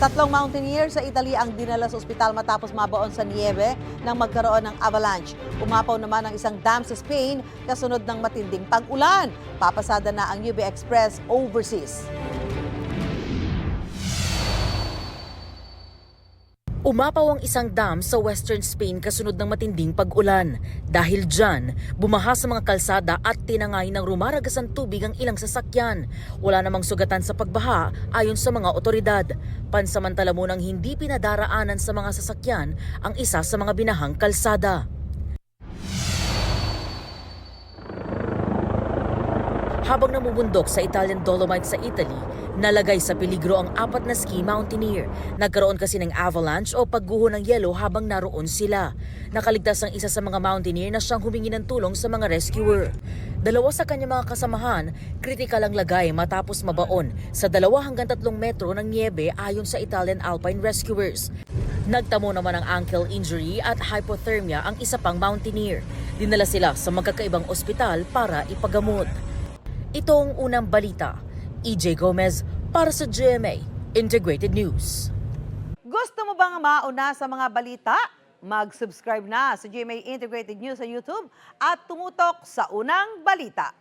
Tatlong mountaineer sa Italy ang dinala sa ospital matapos mabaon sa niebe nang magkaroon ng avalanche. Umapaw naman ang isang dam sa Spain kasunod ng matinding pag-ulan. Papasada na ang UB Express overseas. Umapaw ang isang dam sa Western Spain kasunod ng matinding pag-ulan. Dahil dyan, bumaha sa mga kalsada at tinangay ng rumaragasang tubig ang ilang sasakyan. Wala namang sugatan sa pagbaha ayon sa mga otoridad. Pansamantala munang hindi pinadaraanan sa mga sasakyan ang isa sa mga binahang kalsada. Habang namumundok sa Italian Dolomites sa Italy, nalagay sa peligro ang 4 na ski mountaineer. Nagkaroon kasi ng avalanche o pagguho ng yelo habang naroon sila. Nakaligtas ang isa sa mga mountaineer na siyang humingi ng tulong sa mga rescuer. Dalawa sa kanyang mga kasamahan, kritikal ang lagay matapos mabaon sa 2 hanggang 3 metro ng niebe ayon sa Italian Alpine Rescuers. Nagtamo naman ng ankle injury at hypothermia ang isa pang mountaineer. Dinala sila sa magkakaibang ospital para ipagamot. Ito ang unang balita. EJ Gomez para sa GMA Integrated News. Gusto mo bang mauna sa mga balita? Mag-subscribe na sa GMA Integrated News sa YouTube at tumutok sa unang balita.